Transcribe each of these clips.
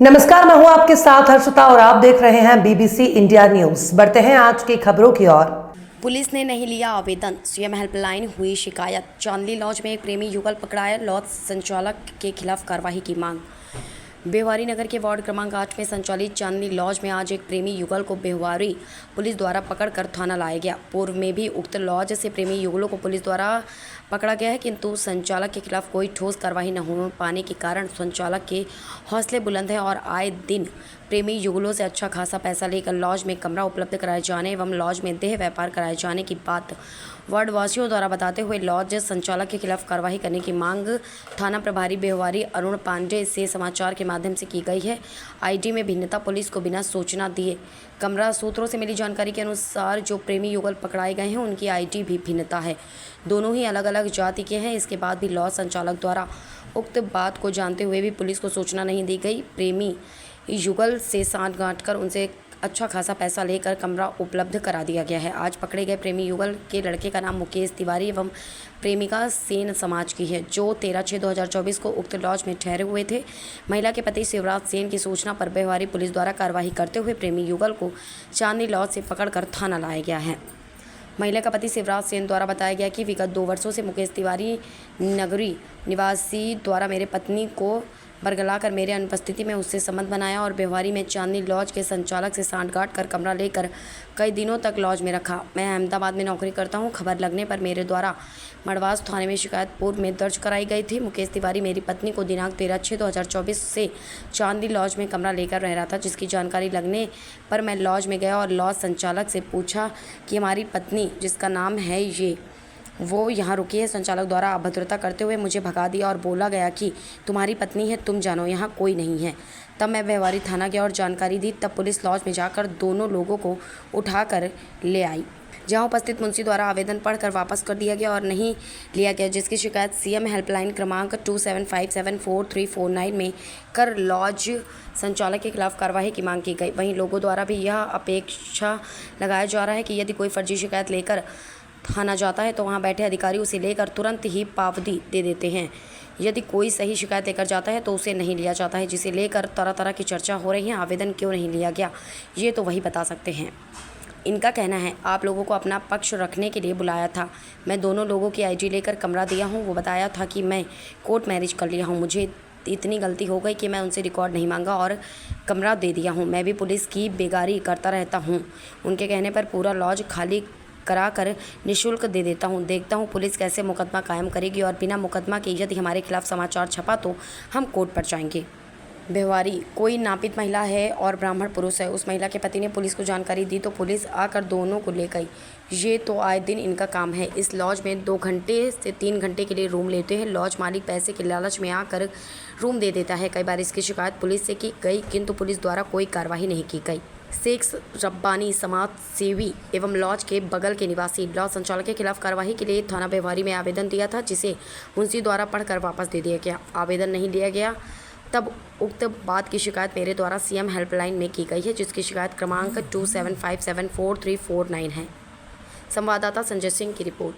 नमस्कार, मैं हूं आपके साथ हर्षिता और आप देख रहे हैं बीबीसी इंडिया न्यूज। बढ़ते हैं आज की खबरों की ओर। पुलिस ने नहीं लिया आवेदन, सीएम हेल्पलाइन हुई शिकायत। चांदनी लॉज में एक प्रेमी युगल पकड़ाया, लॉज संचालक के खिलाफ कार्रवाई की मांग। बेहवारी नगर के वार्ड क्रमांक 8 में संचालित चांदनी लॉज में आज एक प्रेमी युगल को बेहवारी पुलिस द्वारा पकड़कर थाना लाया गया। पूर्व में भी उक्त लॉज से प्रेमी युगलों को पुलिस द्वारा पकड़ा गया है, किंतु संचालक के खिलाफ कोई ठोस कार्रवाई न हो पाने के कारण संचालक के हौसले बुलंद हैं और आए दिन प्रेमी युगलों से अच्छा खासा पैसा लेकर लॉज में कमरा उपलब्ध कराए जाने एवं लॉज में देह व्यापार कराए जाने की बात वार्ड वासियों द्वारा बताते हुए लॉज संचालक के खिलाफ कार्रवाई करने की मांग थाना प्रभारी बेहवारी अरुण पांडे से समाचार के माध्यम से की गई है। आईडी में भिन्नता, पुलिस को बिना सूचना दिए कमरा। सूत्रों से मिली जानकारी के अनुसार जो प्रेमी युगल पकड़ाए गए हैं उनकी आईडी भी भिन्नता है, दोनों ही अलग अलग जाति के हैं। इसके बाद भी लॉज संचालक द्वारा उक्त बात को जानते हुए भी पुलिस को सूचना नहीं दी गई। प्रेमी युगल से सांठ-गांठ कर उनसे अच्छा खासा पैसा लेकर कमरा उपलब्ध करा दिया गया है। आज पकड़े गए प्रेमी युगल के लड़के का नाम मुकेश तिवारी एवं प्रेमिका सेन समाज की है, जो 13/6/2024 को उक्त लॉज में ठहरे हुए थे। महिला के पति शिवराज सेन की सूचना पर बेहवारी पुलिस द्वारा कार्रवाई करते हुए प्रेमी युगल को चांदनी लॉज से पकड़कर थाना लाया गया है। महिला का पति शिवराज सेन द्वारा बताया गया कि विगत 2 वर्षों से मुकेश तिवारी नगरी निवासी द्वारा मेरे पत्नी को बरगलाकर मेरे अनुपस्थिति में उससे संबंध बनाया और बेहवारी में चांदनी लॉज के संचालक से सांठ-गांठ कर कमरा लेकर कई दिनों तक लॉज में रखा। मैं अहमदाबाद में नौकरी करता हूं। खबर लगने पर मेरे द्वारा मड़वास थाने में शिकायत पूर्व में दर्ज कराई गई थी। मुकेश तिवारी मेरी पत्नी को दिनांक 13/6/2024 से चांदनी लॉज में कमरा लेकर रह रहा था, जिसकी जानकारी लगने पर मैं लॉज में गया और लॉज संचालक से पूछा कि हमारी पत्नी, जिसका नाम है ये, वो यहाँ रुकी है। संचालक द्वारा अभद्रता करते हुए मुझे भगा दिया और बोला गया कि तुम्हारी पत्नी है, तुम जानो, यहाँ कोई नहीं है। तब मैं बेहवारी थाना गया और जानकारी दी। तब पुलिस लॉज में जाकर दोनों लोगों को उठाकर ले आई, जहां उपस्थित मुंशी द्वारा आवेदन पढ़कर वापस कर दिया गया और नहीं लिया गया, जिसकी शिकायत सीएम हेल्पलाइन क्रमांक 27574349 में कर लॉज संचालक के खिलाफ कार्रवाई की मांग की गई। वहीं लोगों द्वारा भी यह अपेक्षा लगाया जा रहा है कि यदि कोई फर्जी शिकायत लेकर थाना जाता है तो वहां बैठे अधिकारी उसे लेकर तुरंत ही पावती दे देते हैं। यदि कोई सही शिकायत लेकर जाता है तो उसे नहीं लिया जाता है, जिसे लेकर तरह तरह की चर्चा हो रही है। आवेदन क्यों नहीं लिया गया, ये तो वही बता सकते हैं। इनका कहना है, आप लोगों को अपना पक्ष रखने के लिए बुलाया था। मैं दोनों लोगों की आईडी लेकर कमरा दिया हूँ। वो बताया था कि मैं कोर्ट मैरिज कर लिया हूँ। मुझे इतनी गलती हो गई कि मैं उनसे रिकॉर्ड नहीं मांगा और कमरा दे दिया हूँ। मैं भी पुलिस की बेगारी करता रहता हूँ। उनके कहने पर पूरा लॉज खाली करा कर निःशुल्क दे देता हूँ। देखता हूँ पुलिस कैसे मुकदमा कायम करेगी और बिना मुकदमा के यदि हमारे खिलाफ समाचार छपा तो हम कोर्ट पर जाएंगे। बेहवारी कोई नापित महिला है और ब्राह्मण पुरुष है। उस महिला के पति ने पुलिस को जानकारी दी तो पुलिस आकर दोनों को ले गई। ये तो आए दिन इनका काम है। इस लॉज में 2 घंटे से 3 घंटे के लिए रूम लेते हैं। लॉज मालिक पैसे के लालच में आकर रूम दे देता है। कई बार इसकी शिकायत पुलिस से की गई, किंतु पुलिस द्वारा कोई कार्रवाई नहीं की गई। शेख रब्बानी समाज सेवी एवं लॉज के बगल के निवासी लॉज संचालक के खिलाफ कार्रवाई के लिए थाना बेहवारी में आवेदन दिया था, जिसे मुंशी द्वारा पढ़कर वापस दे दिया गया। आवेदन नहीं लिया गया। तब उक्त बात की शिकायत मेरे द्वारा सीएम हेल्पलाइन में की गई है, जिसकी शिकायत क्रमांक 27574349 है। संवाददाता संजय सिंह की रिपोर्ट।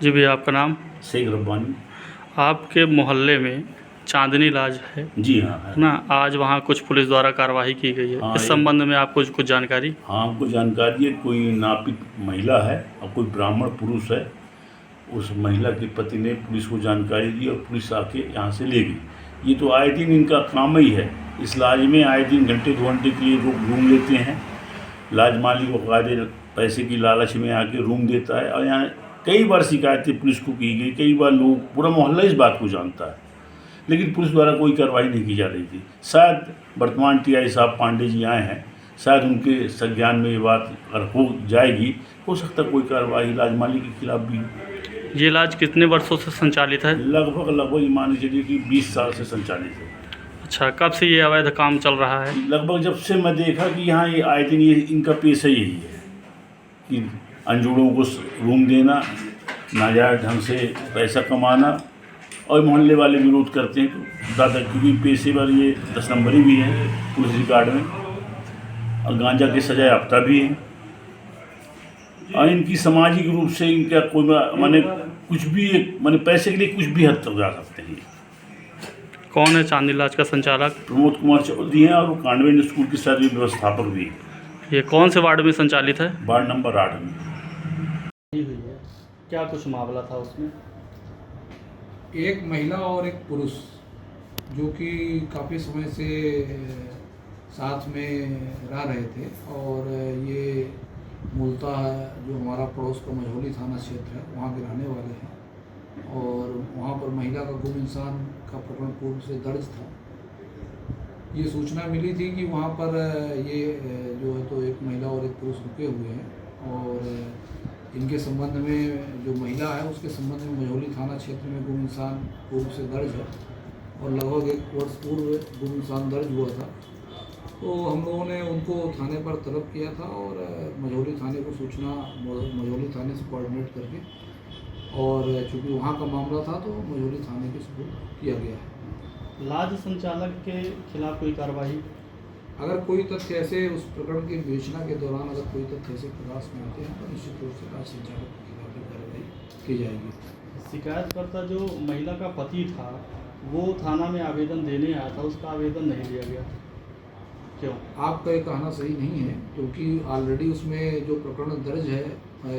जी भैया, आपका नाम? शेख रब्बानी। आपके मोहल्ले में चांदनी लॉज है? जी हाँ, है ना। आज वहाँ कुछ पुलिस द्वारा कार्रवाई की गई है। हाँ, इस संबंध में आपको कुछ जानकारी? हाँ, हमको जानकारी है। कोई नापित महिला है और कोई ब्राह्मण पुरुष है। उस महिला के पति ने पुलिस को जानकारी दी और पुलिस आके यहाँ से ले गई। ये तो आए दिन इनका काम ही है। इस लॉज में आए दिन घंटे 2 घंटे के लिए रूम लेते हैं। लॉज मालिक बाकायदे पैसे की लालच में आके रूम देता है और यहाँ कई बार शिकायतें पुलिस को की गई। कई बार लोग, पूरा मोहल्ला इस बात को जानता है, लेकिन पुलिस द्वारा कोई कार्रवाई नहीं की जा रही थी। शायद वर्तमान टीआई साहब पांडे जी आए हैं, शायद उनके संज्ञान में ये बात अगर हो जाएगी, हो सकता कोई कार्रवाई लॉज मालिक के खिलाफ भी। ये लॉज कितने वर्षों से संचालित है? लगभग मान चलिए कि 20 साल से संचालित है। अच्छा, कब से ये अवैध काम चल रहा है? लगभग जब से मैं देखा कि यहाँ ये आए दिन ये इनका पेशा यही है कि अनजोड़ों को रूम देना, नाजायज़ ढंग से पैसा कमाना, और मोहल्ले वाले विरोध करते हैं तो ज़्यादा, क्योंकि पेशेवर ये 10 नंबरी भी हैं पुलिस रिकॉर्ड में और गांजा के सजा याफ्ता भी हैं। और इनकी सामाजिक रूप से इनका कोई माने कुछ भी माने पैसे के लिए कुछ भी हद तक जा सकते हैं। कौन है चांदनी लॉज का संचालक? प्रमोद कुमार चौधरी हैं और वो कॉन्वेंट स्कूल के सारे व्यवस्थापक भी हैं। ये कौन से वार्ड में संचालित है? वार्ड नंबर 8 में। क्या कुछ मामला था उसमें? एक महिला और एक पुरुष जो कि काफ़ी समय से साथ में रह रहे थे और ये मूलतः जो हमारा पड़ोस का मझौली थाना क्षेत्र है वहाँ के रहने वाले हैं और वहाँ पर महिला का गुम इंसान का प्रकरण पूर्व से दर्ज था। ये सूचना मिली थी कि वहाँ पर ये जो है तो एक महिला और एक पुरुष रुके हुए हैं और इनके संबंध में जो महिला है उसके संबंध में मझौली थाना क्षेत्र में गुम इंसान पूर्व से दर्ज है और लगभग 1 वर्ष पूर्व गुम इंसान दर्ज हुआ था। तो हम लोगों ने उनको थाने पर तलब किया था और मझौली थाने को सूचना मझौली थाने से कोऑर्डिनेट करके और चूँकि वहाँ का मामला था तो मझौली थाने के सुपुर्द किया गया है। लॉज संचालक के खिलाफ कोई कार्रवाई? अगर कोई तथ्य ऐसे उस प्रकरण की विवेचना के दौरान अगर कोई तथ्य ऐसे प्रकाश में आते हैं तो निश्चित रूप से लॉज संचालक के खिलाफ भी कार्रवाई की जाएगी। शिकायतकर्ता जो महिला का पति था वो थाना में आवेदन देने आया था, उसका आवेदन नहीं लिया गया, क्यों? आपका ये कहना सही नहीं है क्योंकि ऑलरेडी उसमें जो प्रकरण दर्ज है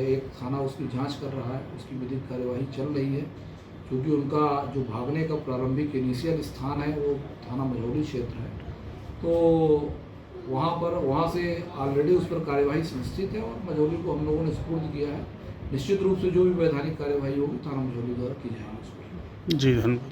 एक थाना उसकी जांच कर रहा है, उसकी विधिक कार्यवाही चल रही है। क्योंकि उनका जो भागने का प्रारंभिक इनिशियल स्थान है वो थाना मझौली क्षेत्र है तो वहाँ से ऑलरेडी उस पर कार्यवाही सुनिश्चित है और मझौली को हम लोगों ने सुपुर्द किया है। निश्चित रूप से जो भी वैधानिक कार्यवाही होगी थाना मझौली द्वारा की जाएगी उस पर। जी धन्यवाद।